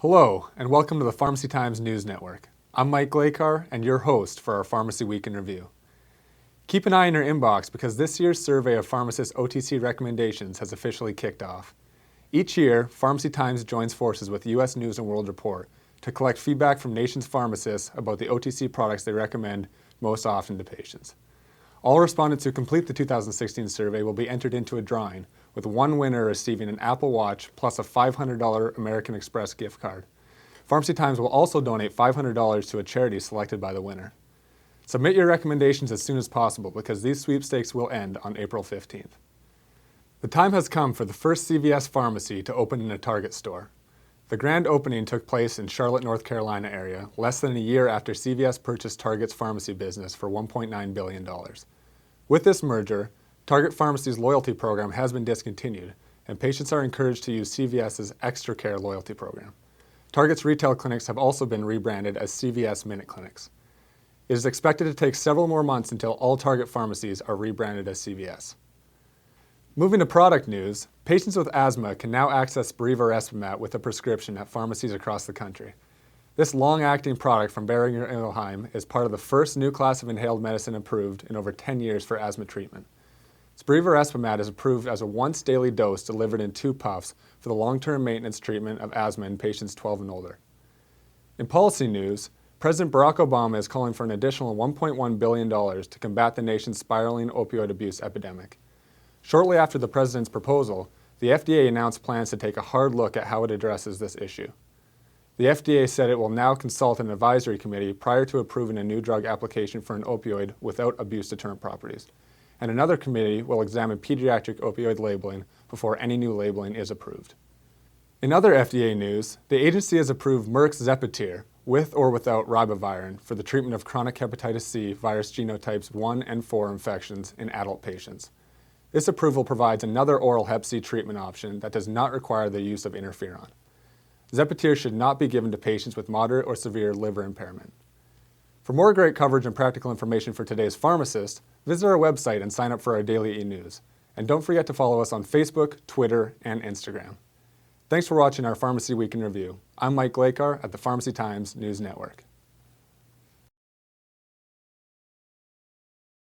Hello, and welcome to the Pharmacy Times News Network. I'm Mike Glakar, and your host for our Pharmacy Week in Review. Keep an eye in your inbox because this year's survey of pharmacist OTC recommendations has officially kicked off. Each year, Pharmacy Times joins forces with U.S. News & World Report to collect feedback from nation's pharmacists about the OTC products they recommend most often to patients. All respondents who complete the 2016 survey will be entered into a drawing, with one winner receiving an Apple Watch plus a $500 American Express gift card. Pharmacy Times will also donate $500 to a charity selected by the winner. Submit your recommendations as soon as possible because these sweepstakes will end on April 15th. The time has come for the first CVS pharmacy to open in a Target store. The grand opening took place in Charlotte, North Carolina area, less than a year after CVS purchased Target's pharmacy business for $1.9 billion. With this merger, Target Pharmacy's loyalty program has been discontinued, and patients are encouraged to use CVS's Extra Care loyalty program. Target's retail clinics have also been rebranded as CVS Minute Clinics. It is expected to take several more months until all Target pharmacies are rebranded as CVS. Moving to product news, patients with asthma can now access Spiriva Respimat with a prescription at pharmacies across the country. This long-acting product from Boehringer Ingelheim is part of the first new class of inhaled medicine approved in over 10 years for asthma treatment. Spiriva Respimat is approved as a once-daily dose delivered in 2 puffs for the long-term maintenance treatment of asthma in patients 12 and older. In policy news, President Barack Obama is calling for an additional $1.1 billion to combat the nation's spiraling opioid abuse epidemic. Shortly after the president's proposal, the FDA announced plans to take a hard look at how it addresses this issue. The FDA said it will now consult an advisory committee prior to approving a new drug application for an opioid without abuse deterrent properties, and another committee will examine pediatric opioid labeling before any new labeling is approved. In other FDA news, the agency has approved Merck's Zepatier, with or without ribavirin, for the treatment of chronic hepatitis C virus genotypes 1 and 4 infections in adult patients. This approval provides another oral hep C treatment option that does not require the use of interferon. Zepatier should not be given to patients with moderate or severe liver impairment. For more great coverage and practical information for today's pharmacist, visit our website and sign up for our daily e-news. And don't forget to follow us on Facebook, Twitter, and Instagram. Thanks for watching our Pharmacy Week in Review. I'm Mike Glakar at the Pharmacy Times News Network.